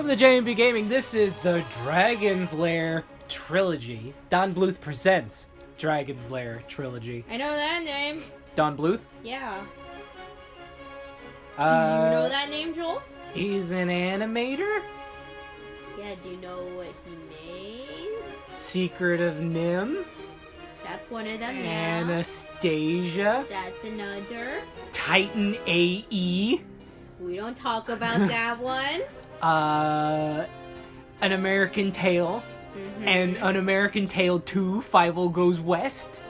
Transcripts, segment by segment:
Welcome to JMB Gaming. This is the Dragon's Lair trilogy. Don Bluth presents Dragon's Lair trilogy. I know that name. Don Bluth? Yeah. Do you know that name, Joel? He's an animator? Yeah, do you know what he made? Secret of Nim. That's one of them, Anastasia. That's another. Titan AE. We don't talk about that one. An American Tail. And An American Tail 2, 5-0 Goes West.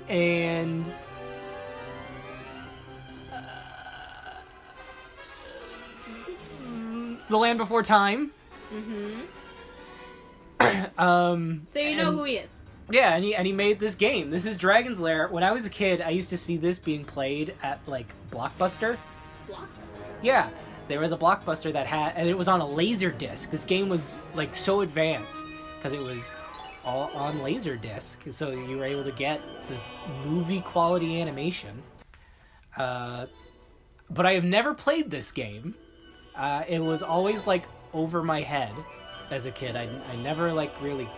And... The Land Before Time. So you know who he is. Yeah, and he made this game. This is Dragon's Lair. When I was a kid, I used to see this being played at, like, Blockbuster. Blockbuster? Yeah, there was a Blockbuster that had... And it was on a laser disc. This game was, like, so advanced. Because it was all on laser disc. So you were able to get this movie-quality animation. But I have never played this game. It was always, like, over my head as a kid. I never, like, really...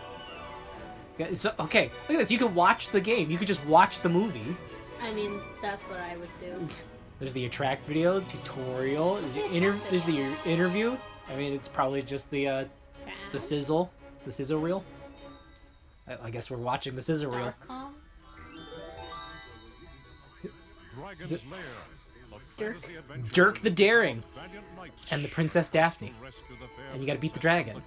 So, okay, look at this. You could watch the game. You could just watch the movie. I mean, that's what I would do. There's the attract video, tutorial, there's the interview. I mean, it's probably just the sizzle reel. I guess we're watching the sizzle reel. Dirk the Daring and the Princess Daphne, and you gotta beat the dragon.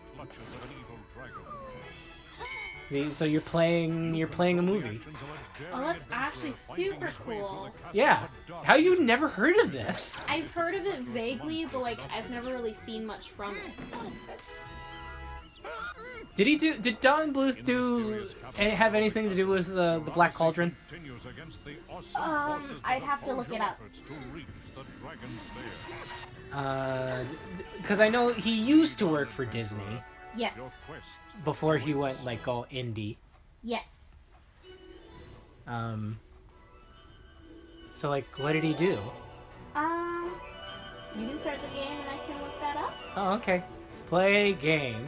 See, so you're playing a movie. Oh, that's actually super cool. Yeah. How you never heard of this? I've heard of it vaguely, but like I've never really seen much from it. Did Don Bluth have anything to do with the Black Cauldron? I'd have to look it up. Because I know he used to work for Disney. Yes. Before he went, like, all indie. Yes. So, like, what did he do? You can start the game and I can look that up. Oh, okay. Play game.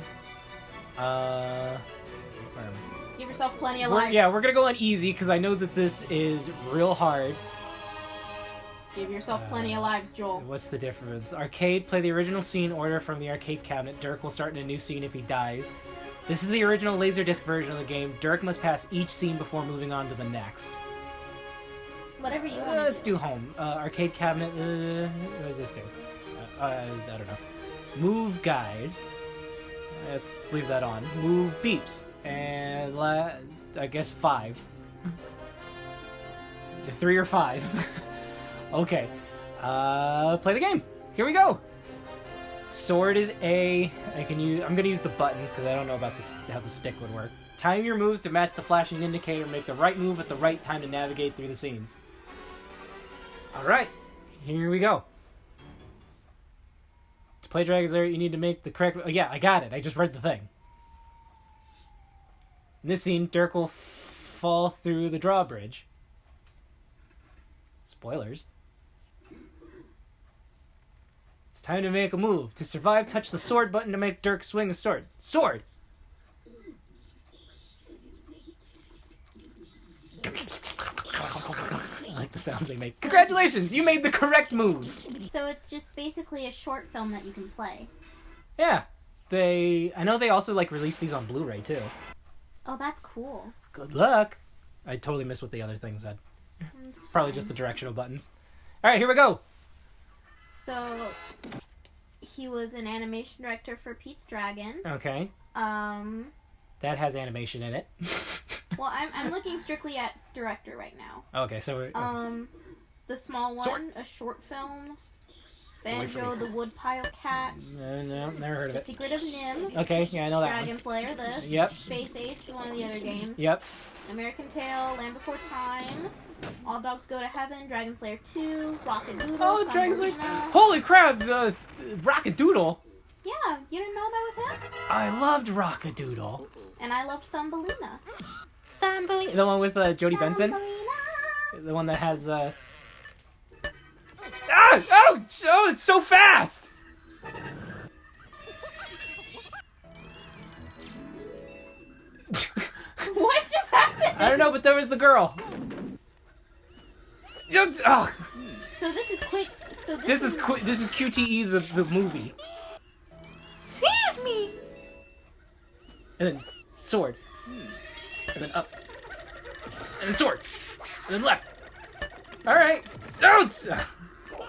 Give yourself plenty of lives. Yeah, we're gonna go on easy, because I know that this is real hard. Give yourself plenty of lives, Joel. What's the difference? Arcade, play the original scene order from the arcade cabinet. Dirk will start in a new scene if he dies. This is the original Laserdisc version of the game. Dirk must pass each scene before moving on to the next. Whatever you want. Let's do home. Arcade cabinet, what does this do? I don't know. Move guide. Let's leave that on. Move beeps. And I guess 5. 3 or 5. Okay. Play the game. Here we go. Sword is A. I'm gonna use the buttons because I don't know about how the stick would work. Time your moves to match the flashing indicator. Make the right move at the right time to navigate through the scenes. Alright. Here we go. To play Dragon's Lair, you need to make the correct... Oh, yeah, I got it. I just read the thing. In this scene, Dirk will fall through the drawbridge. Spoilers. It's time to make a move. To survive, touch the sword button to make Dirk swing a sword. Sword! I like the sounds they make. Congratulations! You made the correct move! So it's just basically a short film that you can play. Yeah. I know they also, like, released these on Blu-ray, too. Oh, that's cool. Good luck! I totally missed what the other thing said. Probably just the directional buttons. Alright, here we go! So, he was an animation director for Pete's Dragon. Okay. That has animation in it. Well, I'm looking strictly at director right now. Okay, so we're... The Small One, Sword. a short film. Banjo, the Woodpile Cat. No, never heard of The it. Secret of Nim. Okay, yeah, I know that Dragon's Lair, this. Yep. Space Ace, one of the other games. Yep. American Tail, Land Before Time. All Dogs Go to Heaven, Dragon's Lair 2, Rockadoodle. Oh, Dragon's Lair... Thumbelina. Holy crap! Rockadoodle! Yeah, you didn't know that was him? I loved Rockadoodle. And I loved Thumbelina. Thumbelina. The one with Jodie Benson? Thumbelina. The one that has... Ah! Oh! Oh, it's so fast! I don't know, but there was the girl. Oh. So this is quick. So This is QTE the movie. Save me! And then sword. And then up. And then sword. And then left. Alright. Oh!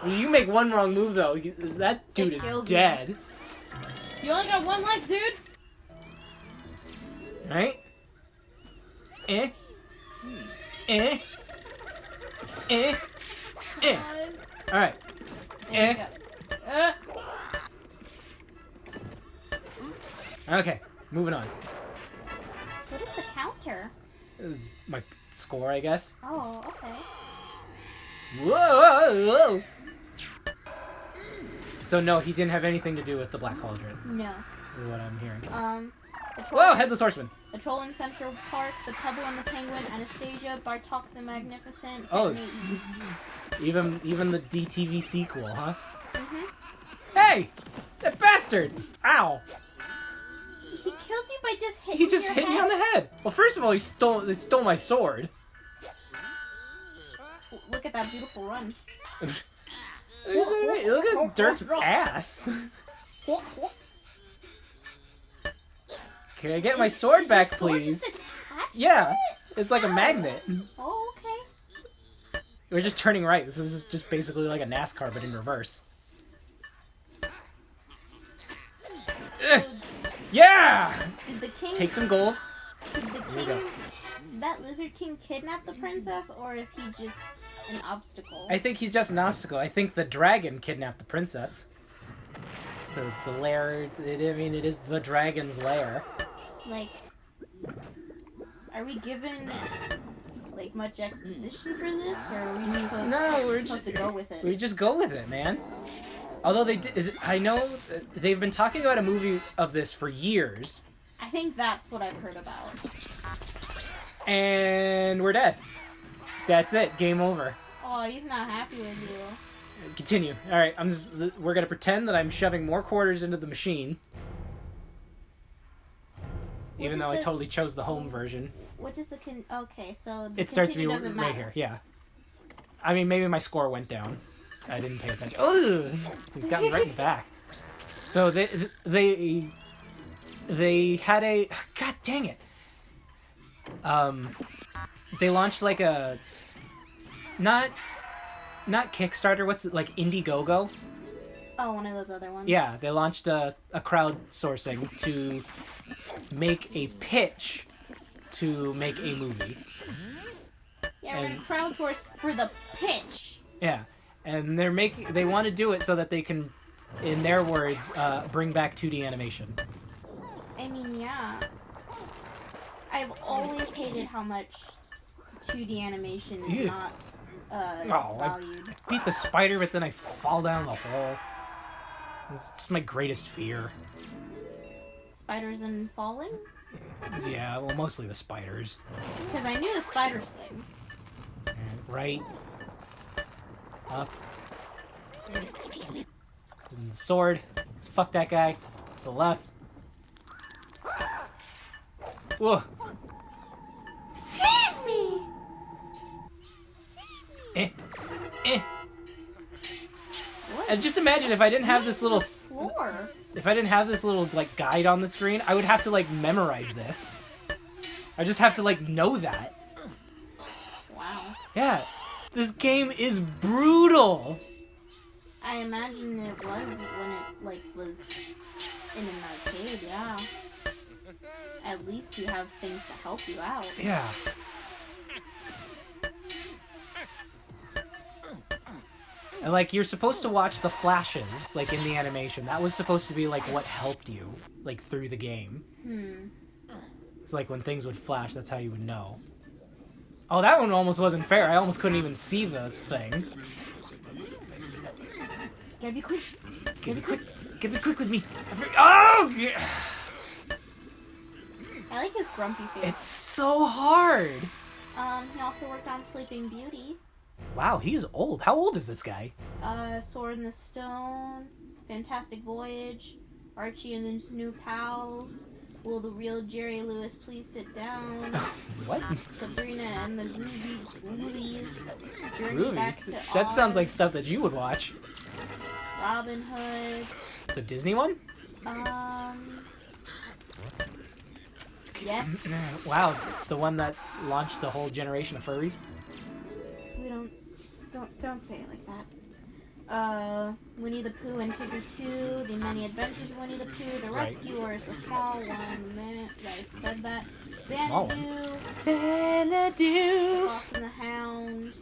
You make one wrong move though. That dude is dead. You only got one life, dude. Right? Eh? Eh? Eh? Eh? Alright. Eh? Okay, moving on. What is the counter? This is my score, I guess. Oh, okay. Whoa! So no, he didn't have anything to do with the Black Cauldron, No. is what I'm hearing. Patrol- Whoa, Headless Horseman! Patrol in Central Park, the Pebble and the Penguin, Anastasia, Bartok the Magnificent. Oh, even the DTV sequel, huh? Mm-hmm. Hey! That bastard! Ow! He killed you by just hitting He just your hit head? me on the head! Well, first of all, he stole my sword. Look at that beautiful run. Look at Dirk's ass. Can I get my sword back, please? Yeah, it's like a magnet. Oh, okay. We're just turning right. This is just basically like a NASCAR, but in reverse. Yeah! Did the king Take some gold. Did the Here we king, go. that lizard king, kidnap the princess, or is he just an obstacle? I think he's just an obstacle. I think the dragon kidnapped the princess. The lair. It is the dragon's lair. Like, are we given like much exposition for this, or are we just supposed to go with it? We just go with it, man. Although I know they've been talking about a movie of this for years. I think that's what I've heard about. And we're dead. That's it. Game over. Oh, he's not happy with you. Continue. All right. We're gonna pretend that I'm shoving more quarters into the machine. Even though I totally chose the home version. What is the okay, so the It starts to be doesn't right matter. here. Yeah. I mean, maybe my score went down. I didn't pay attention. Oh, we got me right in the back. So they had a god dang it. They launched like a not Kickstarter. What's it like? Indiegogo. Oh, one of those other ones. Yeah, they launched a crowdsourcing to make a pitch to make a movie. Yeah, we're gonna crowdsource for the pitch. Yeah, and they want to do it so that they can, in their words, bring back 2D animation. I mean, yeah. I've always hated how much 2D animation is not valued. I beat the spider, but then I fall down the hole. It's just my greatest fear. Spiders and falling? Yeah, well, mostly the spiders. Because I knew the spiders thing. Right. Up. And the sword. Let's fuck that guy. To the left. Whoa. Save me! And just imagine if I didn't have this little... Floor. If I didn't have this little, like, guide on the screen, I would have to, like, memorize this. I just have to, like, know that. Wow. Yeah. This game is brutal. I imagine it was when it, like, was in an arcade, yeah. At least you have things to help you out. Yeah. And, like, you're supposed to watch the flashes, like, in the animation. That was supposed to be, like, what helped you, like, through the game. It's like when things would flash, that's how you would know. Oh, that one almost wasn't fair. I almost couldn't even see the thing. Gotta be quick. Get me quick. Get me quick with me. Oh! Yeah. I like his grumpy face. It's so hard. He also worked on Sleeping Beauty. Wow, he is old. How old is this guy? Sword in the Stone, Fantastic Voyage, Archie and his New Pals, Will the real Jerry Lewis please sit down? What? Sabrina and the Ghoulies. Journey Groovy. back to That sounds like Oz. stuff that you would watch. Robin Hood. The Disney one? Yes. Wow, the one that launched a whole generation of furries. We don't say it like that. Winnie the Pooh and Tigger 2, The Many Adventures of Winnie the Pooh, The Right. Rescuers, The Small One, you guys said that. Small One? Xanadu, Fox and the Hound,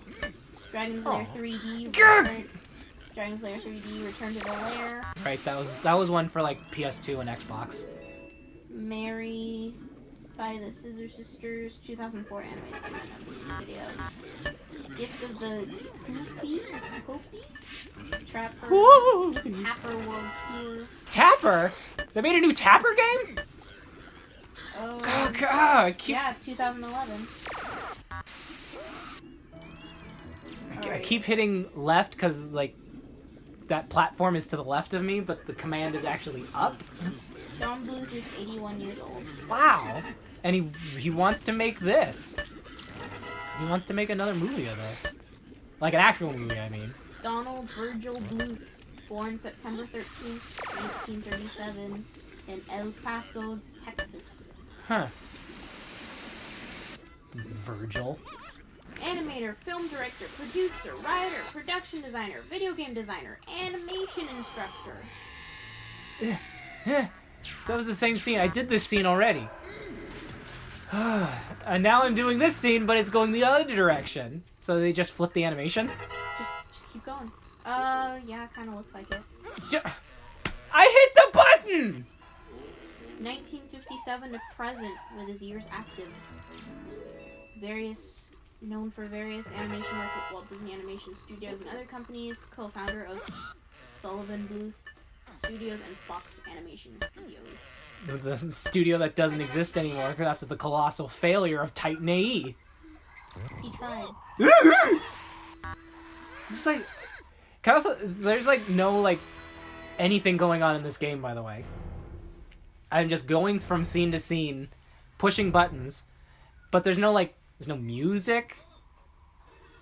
Dragon's Lair Oh. 3D, Dragon's Lair 3D, Return to the Lair, Right, that was one for like PS2 and Xbox. Mary by the Scissor Sisters, 2004 animated segment of these videos. Gift of the Hopi? Trapper. Woo! Tapper World Tour. Tapper? They made a new Tapper game? Oh, Oh god, yeah, 2011. I keep hitting left because like that platform is to the left of me, but the command is actually up. Don Bluth is 81 years old. Wow. And he wants to make this. He wants to make another movie of this. Like an actual movie, I mean. Donald Virgil Bluth, born September 13th, 1937, in El Paso, Texas. Huh. Virgil. Animator, film director, producer, writer, production designer, video game designer, animation instructor. That was the same scene. I did this scene already. And now I'm doing this scene, but it's going the other direction. So they just flip the animation? Just keep going. Yeah, kind of looks like it. I hit the button! 1957 to present, with his years active. Known for various animation work with Walt Disney Animation Studios and other companies, co-founder of Sullivan Bluth Studios and Fox Animation Studios. The studio that doesn't exist anymore after the colossal failure of Titan AE. He tried. It's like, there's like no like anything going on in this game, by the way. I'm just going from scene to scene, pushing buttons, but there's no music.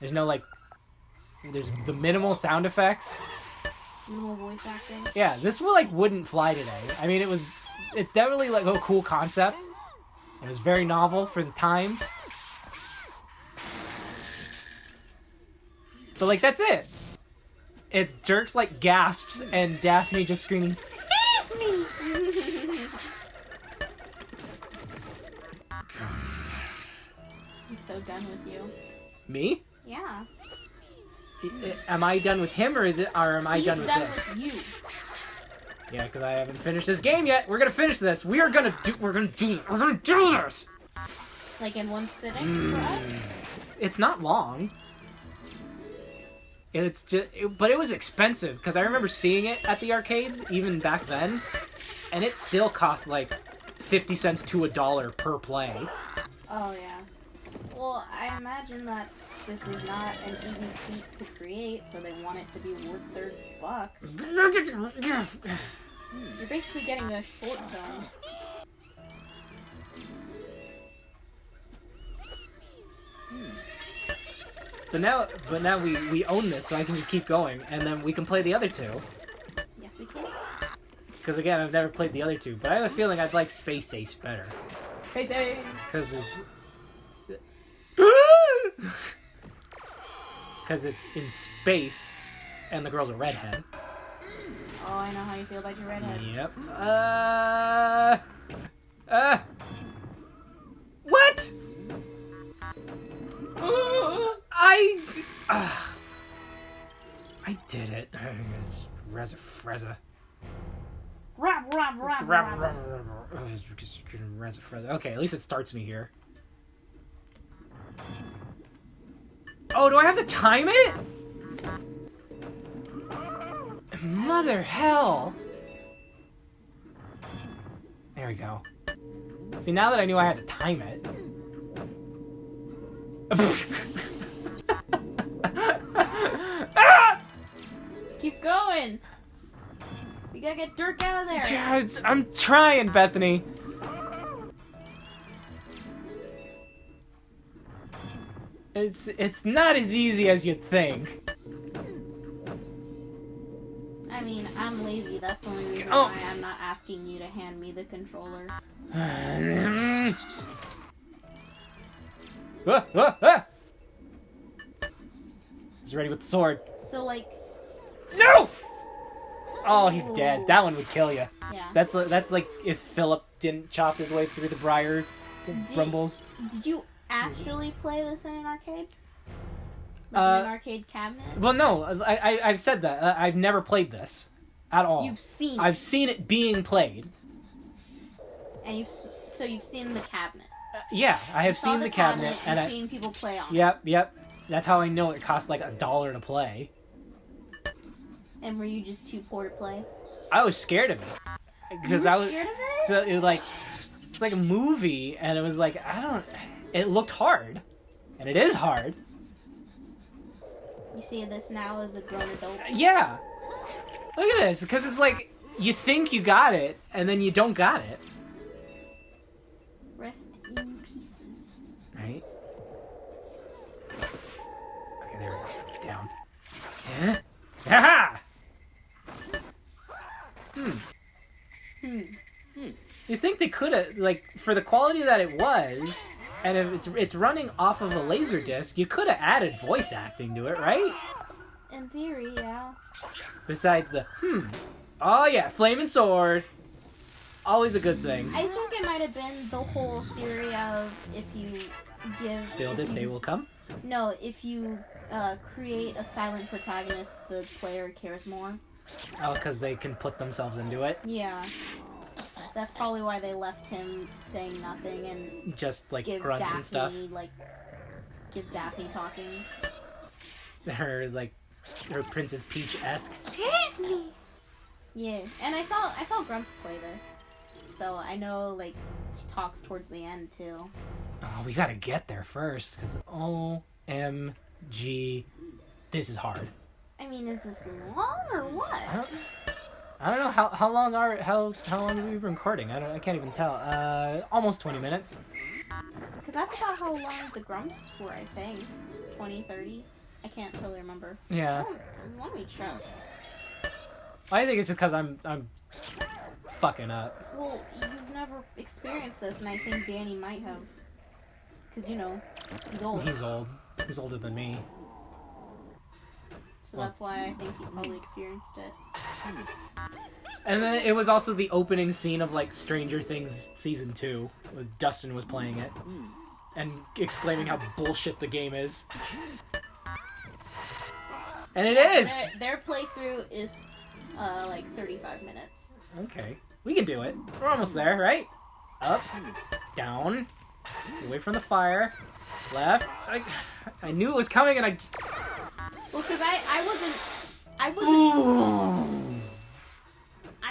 There's the minimal sound effects. Minimal voice acting. Yeah, this wouldn't fly today. I mean, it's definitely like a cool concept. It was very novel for the time. But like that's it. It's Dirk's like gasps and Daphne just screaming, "Save me!" He's so done with you. Me? Yeah. Am I done with him, or am I done with this? He's done with you. Yeah, because I haven't finished this game yet. We're gonna finish this. We're gonna do this. Like in one sitting for us? It's not long. It's just, but it was expensive because I remember seeing it at the arcades even back then, and it still cost like 50 cents to $1 per play. Oh yeah. Well, I imagine that this is not an easy feat to create, so they want it to be worth their buck. You're basically getting a short film. But now we own this, so I can just keep going, and then we can play the other two. Yes, we can. Because again, I've never played the other two, but I have a feeling I'd like Space Ace better. Space Ace! Because it's in space, and the girl's a redhead. Oh, I know how you feel about your redheads. Yep. What? I did it. Frezza. Rap. Okay, at least it starts me here. Oh, do I have to time it? Mother hell. There we go. See, now that I knew I had to time it. Ah! Keep going! We gotta get Dirk out of there! I'm trying, Bethany. It's not as easy as you'd think. I mean, I'm lazy. That's the only reason Oh. why I'm not asking you to hand me the controller. He's ready with the sword. So, like... No! Oh, he's dead. That one would kill you. Yeah. That's like if Philip didn't chop his way through the briar brambles. Did you actually play this in an arcade? Like in an arcade cabinet? Well, no. I've said that. I've never played this at all. You've seen I've seen it being played. And you've seen the cabinet. Yeah, I have seen the cabinet, and I've seen people play on it. Yep. That's how I know it costs like $1 to play. And were you just too poor to play? I was scared of it because scared of it? So it was like it's like a movie, and it was like it looked hard, and it is hard. You see this now as a grown adult? Yeah. Look at this, because it's like you think you got it, and then you don't got it. Rest in pieces. Right. Okay, there we go. It's down. Yeah. Ha! You think they could have, like, for the quality that it was, and if it's running off of a laser disc, you could have added voice acting to it, right? In theory, yeah. Besides the oh yeah, flaming sword, always a good thing. I think it might have been the whole theory of if you they will come. No, if you create a silent protagonist, the player cares more. Oh, because they can put themselves into it. Yeah. That's probably why they left him saying nothing and just like give grunts Daphne, and stuff. Give Daphne talking. Her Princess Peach-esque. Save me. Yeah, and I saw Grumps play this, so I know like she talks towards the end too. Oh, we gotta get there first, because OMG, this is hard. I mean, is this long or what? I don't know how long have we been recording? I can't even tell. Almost 20 minutes. Because that's about how long the Grumps were, I think. 20, 30? I can't totally remember. Yeah. Let me check. I think it's just because I'm fucking up. Well, you've never experienced this, and I think Danny might have. Because, you know, he's old. He's old. He's older than me. So that's why I think he's probably experienced it. And then it was also the opening scene of, like, Stranger Things Season 2. Dustin was playing it. And exclaiming how bullshit the game is. And it is! Their playthrough is, like, 35 minutes. Okay. We can do it. We're almost there, right? Up. Down. Away from the fire. Left. I knew it was coming and I... Well, because I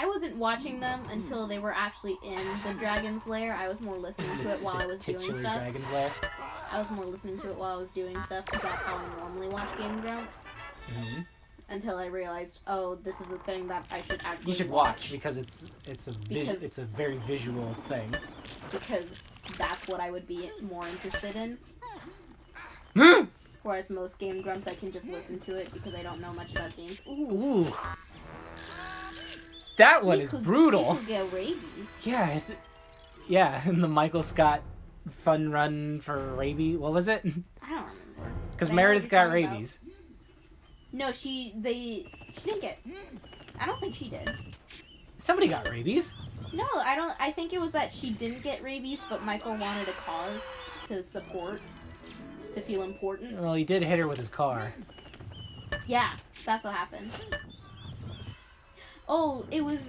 wasn't watching them until they were actually in the Dragon's Lair. I was more listening to it while I was doing stuff. Dragon's Lair. I was more listening to it while I was doing stuff because that's how I normally watch Game Grumps. Mm-hmm. Until I realized, oh, this is a thing that I should actually. You should watch because it's a very visual thing. Because that's what I would be more interested in. Whereas most Game Grumps, I can just listen to it because I don't know much about games. Ooh. That one is brutal. You could get rabies. Yeah. Yeah, and the Michael Scott fun run for rabies. What was it? I don't remember. Because Meredith got rabies. About. No, she didn't get. I don't think she did. Somebody got rabies. No, I don't. I think it was that she didn't get rabies, but Michael wanted a cause to support, to feel important. Well, he did hit her with his car. Yeah, that's what happened. Oh, it was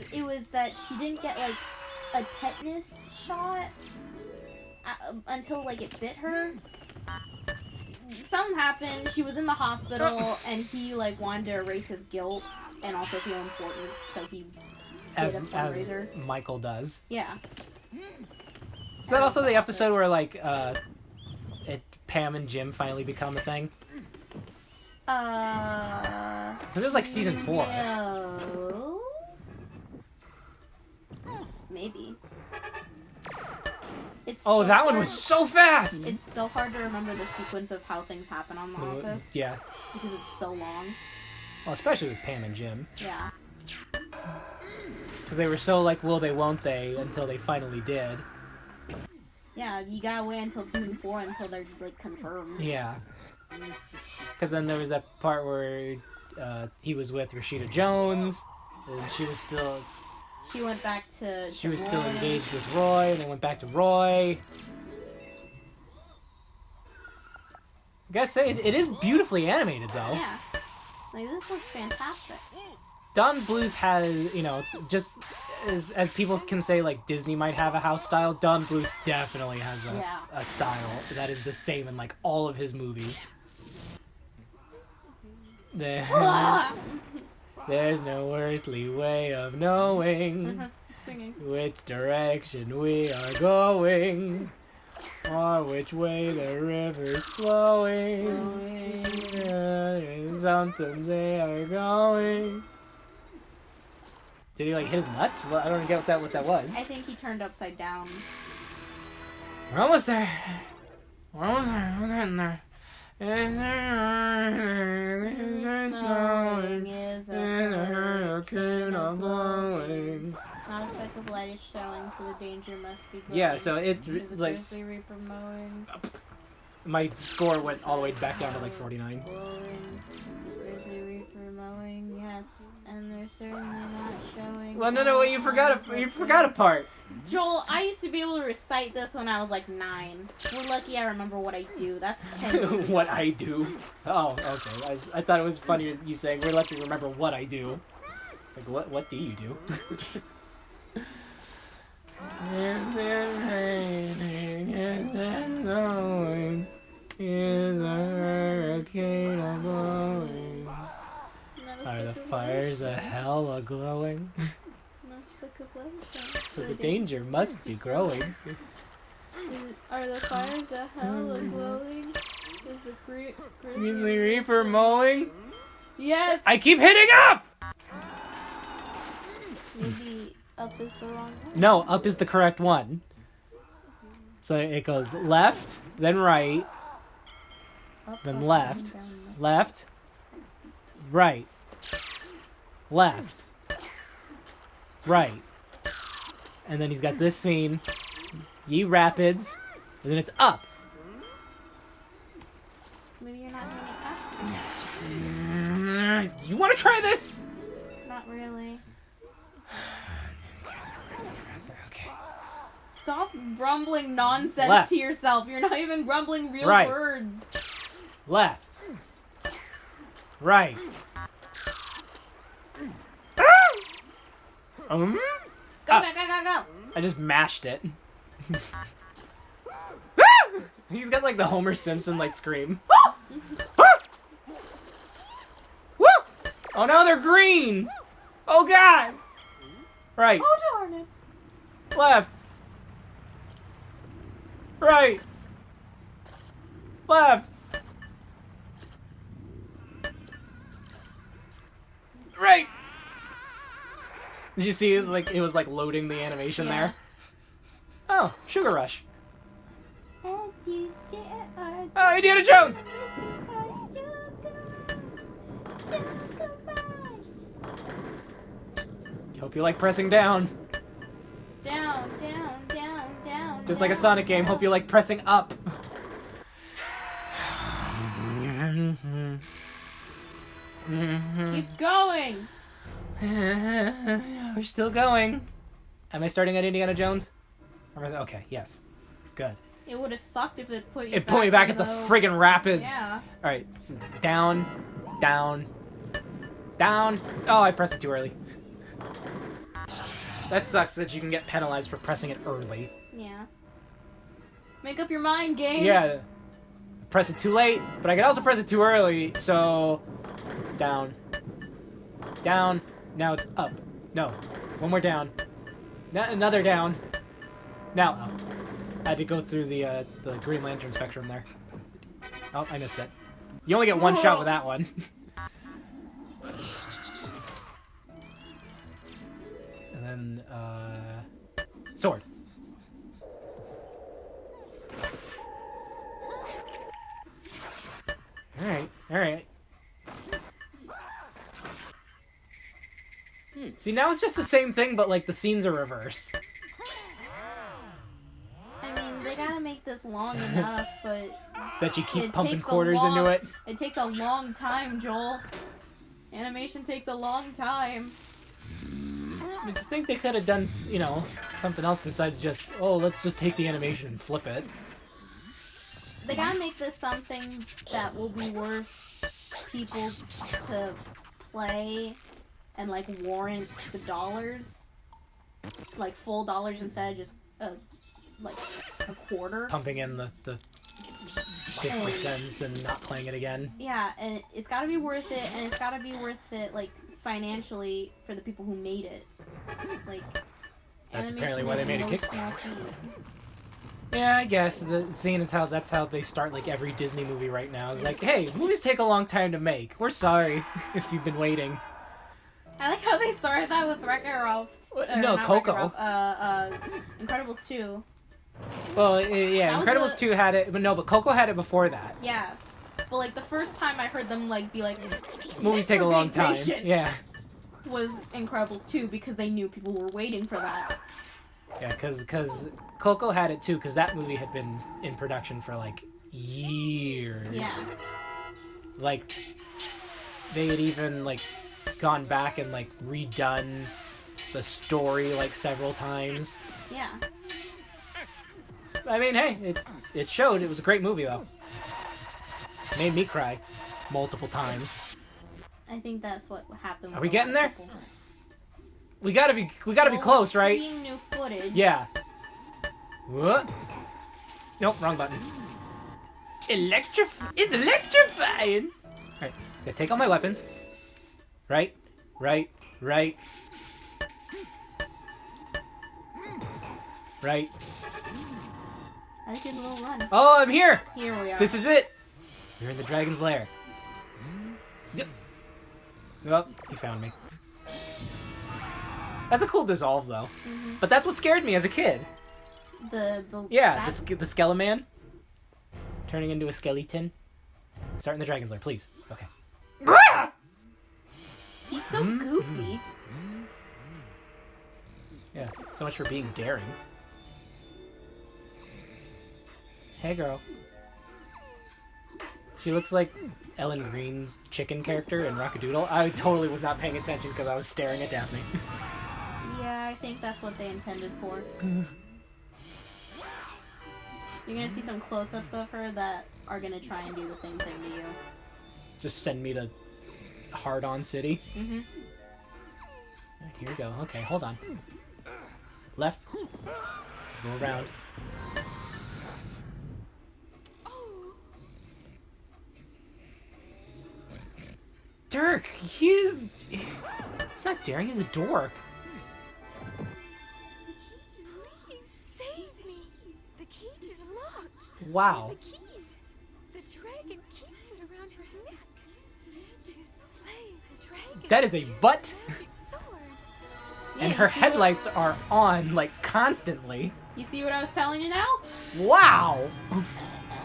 that she didn't get like a tetanus shot until like it bit her. Something happened. She was in the hospital, and he like wanted to erase his guilt and also feel important, so he did a fundraiser. As Michael does. Yeah. Is that also the episode where like Pam and Jim finally become a thing? Because it was like season 4. No. Maybe. It's Oh, so that one hard- was so fast! It's so hard to remember the sequence of how things happen on The Office. Yeah. Because it's so long. Well, especially with Pam and Jim. Yeah. Because they were so like, will they, won't they, until they finally did. Yeah, you gotta wait until season 4 until they're, like, confirmed. Yeah. Because then there was that part where he was with Rashida Jones, and she was still... She went back to She was Roy. still engaged with Roy, and they went back to Roy. I gotta say, it is beautifully animated, though. Yeah. Like, this looks fantastic. Don Bluth has, you know, just as people can say, like, Disney might have a house style, Don Bluth definitely has a style that is the same in, like, all of his movies. There's no earthly way of knowing Singing. which direction we are going, or which way the river's flowing. There's something they are going. Did he like hit his nuts? Well, I don't get what that was. I think he turned upside down. We're almost there. We're almost there. We're getting there. Snowing is a hurricane blowing. Not a speck of light is showing, so the danger must be growing. Yeah, so it There's a like grizzly reaper mowing. my score went all the way back down to like 49. Blowing. Grizzly reaper mowing, yes, and they're certainly not showing. Well, no, you forgot a part. Joel, I used to be able to recite this when I was like 9. We're lucky I remember what I do. That's 10 years ago. What I do. Oh, okay. I thought it was funny you saying we're lucky to remember what I do. It's like what do you do? Is it raining? Is it snowing? Is a hurricane a blowing? Are the fires of hell a glowing? So the danger must be growing. Are the fires of hell a glowing? Is the Grizzly Reaper mowing? Yes! I keep hitting up! Maybe up is the wrong one? No, up is the correct one. So it goes left, then right, Up, then up, left, down, down. left, right, left, right. And then he's got this scene, Ye Rapids, and then it's up. Maybe you're not doing it fast enough. You want to try this? Not really. Okay. Stop grumbling nonsense Left. to yourself. You're not even grumbling real Right. words. Left. Right. Go, Ah. go, go, go, go. I just mashed it. He's got like the Homer Simpson like scream. Oh no, they're green! Oh god! Right. Oh, darn it. Left. Right. Left. Right. Did you see like it was like loading the animation Yeah. there? Oh, Sugar Rush. Oh, you did. Oh, Indiana Jones. Hope you like pressing down. Down, down, down, down. Just like a Sonic game, hope you like pressing up. Keep going. We're still going. Am I starting at Indiana Jones? Okay, yes. Good. It would have sucked if it put you It put me back in at the low- friggin' rapids. Yeah. Alright, down, down, down. Oh, I pressed it too early. That sucks that you can get penalized for pressing it early. Yeah. Make up your mind, game. Yeah. Press it too late, but I can also press it too early, so... Down. Down. Now it's up. No. One more down. Another down. Now up. I had to go through the Green Lantern spectrum there. Oh, I missed it. You only get one shot with that one. And then, sword. See, now it's just the same thing, but like the scenes are reversed. I mean, they gotta make this long enough, but That you keep it pumping takes a quarters long- into it. It takes a long time, Joel. Animation takes a long time. But you think they could have done, you know, something else besides just, oh, let's just take the animation and flip it. They gotta make this something that will be worth people to play and like warrant the dollars, like full dollars instead of just like a quarter. Pumping in the 50 cents and not playing it again. Yeah, and it's gotta be worth it, and it's gotta be worth it like financially for the people who made it. Like That's animation apparently why they is made a no kick. small feat. Yeah, I guess. Seeing as how that's how they start like every Disney movie right now. It's like, hey, movies take a long time to make. We're sorry if you've been waiting. I like how they started that with Wreck-It Ralph. No, not Coco. Wreck-It Ralph, Incredibles 2. Well, yeah, That was Incredibles 2 had it, but no, but Coco had it before that. Yeah. But like the first time I heard them like be like Movies "Thanks take for a long being time. patient," Yeah. was Incredibles 2 because they knew people were waiting for that. Yeah, because Coco had it too, because that movie had been in production for like years. Yeah. Like, they had even like gone back and like redone the story like several times. Yeah. I mean, hey, it showed. It was a great movie though. Made me cry multiple times. I think that's what happened. Are with we a getting lot there? of people. We gotta be Well, close, we're right? seeing new footage. Yeah. What? Nope, wrong button. It's electrifying! Alright, gotta take all my weapons. Right. Right. I think it's a little run. Oh, I'm here! Here we are. This is it! You're in the dragon's lair. Oh, he found me. That's a cool dissolve, though. Mm-hmm. But that's what scared me as a kid. Yeah, the Skeleman. Turning into a skeleton. Starting the dragon's lair, please. Okay. he's so goofy. Yeah, so much for being daring. Hey, girl. She looks like Ellen Green's chicken character in Rockadoodle. I totally was not paying attention because I was staring at Daphne. Yeah, I think that's what they intended for. You're gonna see some close-ups of her that are gonna try and do the same thing to you. Just send me to Hard-On City. Mm-hmm. Here we go. Okay, hold on. Left. Go around. Dirk, he's not daring, he's a dork. Please save me. The cage is locked. Wow. The key. The dragon keeps it around his neck. To slay the dragon. That is a butt. Magic sword. And Yeah, her you see what- headlights are on, like, constantly. You see what I was telling you now? Wow!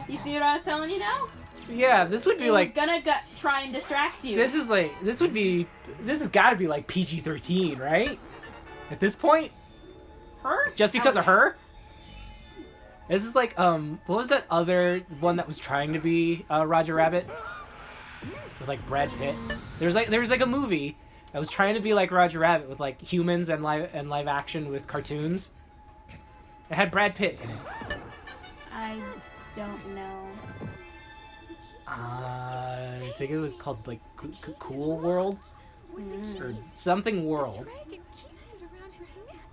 You see what I was telling you now? Yeah, this would be It like... was gonna try and distract you. This has gotta be like PG-13, right? At this point? her? Just because of Oh, yeah. her? This is like, what was that other one that was trying to be Roger Rabbit? With like Brad Pitt. There was like a movie that was trying to be like Roger Rabbit with like humans and live action with cartoons. It had Brad Pitt in it. I don't know. I think it was called like Cool World With the key. or something The World. dragon keeps it around his neck.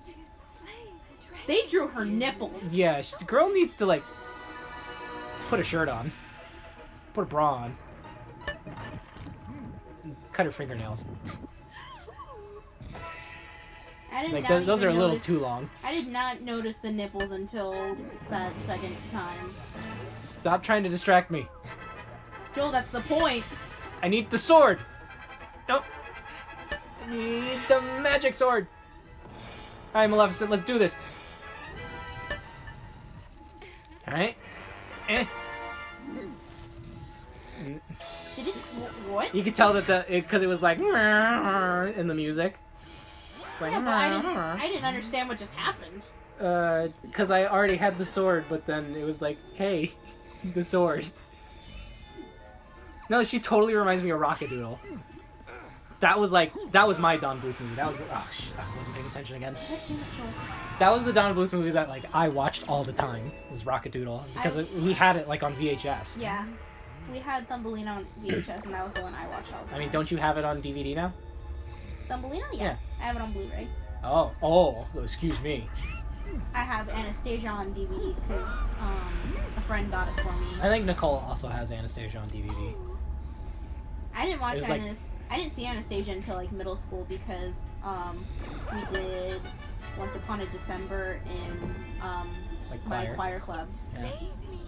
To slay the dragon. They drew her nipples. Yeah, the girl needs to like put a shirt on, put a bra on, and cut her fingernails. I did Like not those are a even little notice- too long. I did not notice the nipples until that second time. Stop trying to distract me. Joel, that's the point. I need the sword. Nope. I need the magic sword. All right, Maleficent, let's do this. All right. Did didn't. What? You could tell that because it was like in the music. It's like, Yeah, but I didn't understand what just happened. because I already had the sword, but then it was like, hey, the sword. No, she totally reminds me of Rockadoodle. That was my Don Bluth movie. That was I wasn't paying attention again. That was the Don Bluth movie that like I watched all the time. Was Rockadoodle because we had it like on VHS. Yeah, we had Thumbelina on VHS, and that was the one I watched all the time. I mean, don't you have it on DVD now? Thumbelina? Yeah. I have it on Blu-ray. Oh, excuse me. I have Anastasia on DVD because a friend got it for me. I think Nicole also has Anastasia on DVD. I didn't watch It was like- I didn't see Anastasia until like middle school because we did Once Upon a December in Like my choir. choir club. Yeah. Save me.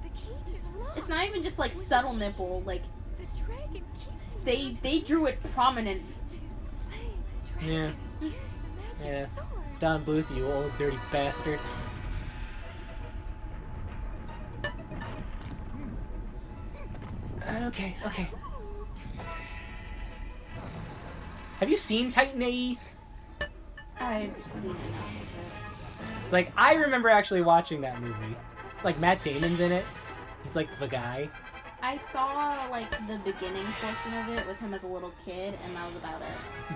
The cage is locked. It's not even just like subtle nipple. Like The dragon keeps it. they drew it prominent. To slay the Yeah. dragon, use the magic Yeah. sword. Don Bluth, you old dirty bastard. Okay. Have you seen Titan AE? I've seen enough of it. Like, I remember actually watching that movie. Like, Matt Damon's in it. He's like the guy. I saw like the beginning portion of it with him as a little kid, and that was about it.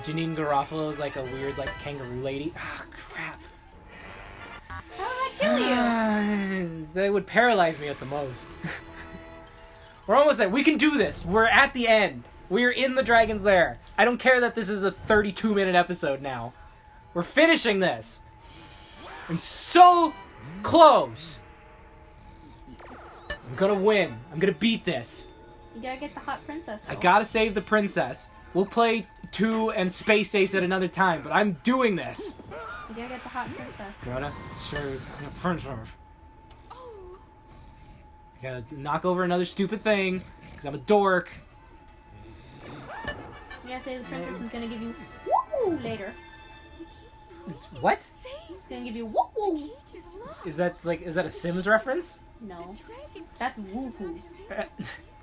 Janine Garofalo is like a weird, like, kangaroo lady. Ah, crap. How did I kill you? That would paralyze me at the most. We're almost there. We can do this. We're at the end. We're in the Dragon's Lair. I don't care that this is a 32-minute episode now. We're finishing this. I'm so close. I'm gonna win. I'm gonna beat this. You gotta get the hot princess. I roll. gotta save the princess. We'll play 2 and Space Ace at another time, but I'm doing this. You gotta get the hot princess. Gotta save the princess. Oh, I gotta knock over another stupid thing, because I'm a dork. You gotta say the princess is gonna give you woo later. What? save. It's gonna give you woo woo. Cage is locked. Is that a Sims reference? No, The dragon that's woo woo.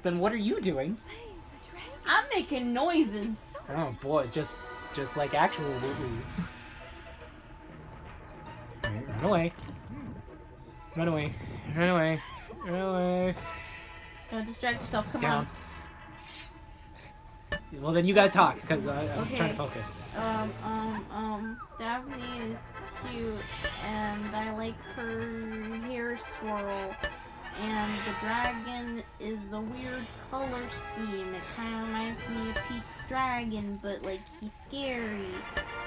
Then what are you doing? slay the dragon. I'm making noises. Oh boy, just like actual woo-woo. Alright, run away. Run away. Run away. Run away. Don't distract yourself. Come Down. Well, then you gotta talk, because I'm Okay. trying to focus. on. Daphne is cute, and I like her hair swirl. And the dragon is a weird color scheme. It kind of reminds me of Pete's dragon, but like he's scary.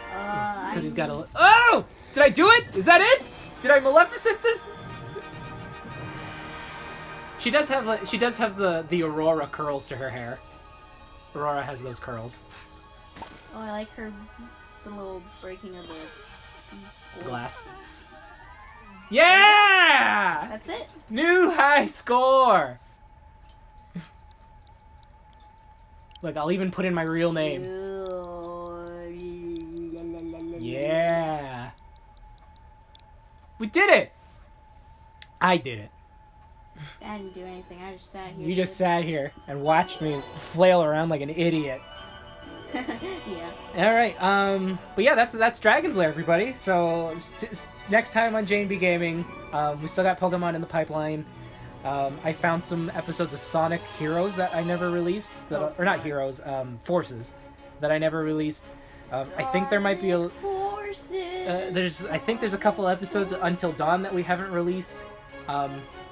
Because he's got a... Oh! Did I do it? Is that it? Did I Maleficent this? She does have the Aurora curls to her hair. Aurora has those curls. Oh, I like the little breaking of the Glass. Yeah! That's it. New high score! Look, I'll even put in my real name. Yeah! We did it! I did it. I didn't do anything. I just sat here. You just sat here and watched me flail around like an idiot. Yeah. Alright, but yeah, that's Dragon's Lair, everybody. So, next time on JB Gaming, we still got Pokemon in the pipeline. I found some episodes of Sonic Heroes that I never released, or not Heroes, Forces, that I never released. I think there might be a... Forces. I think there's a couple episodes Until Dawn that we haven't released.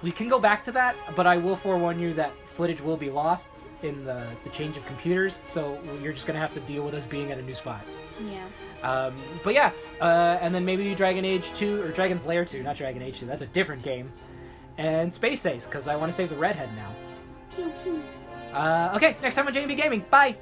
We can go back to that, but I will forewarn you that footage will be lost in the change of computers, so you're just gonna have to deal with us being at a new spot. Yeah. But yeah, and then maybe Dragon Age 2, or Dragon's Lair 2, not Dragon Age 2, that's a different game. And Space Ace, because I want to save the redhead now. Pew pew. Okay, next time on JB Gaming, bye!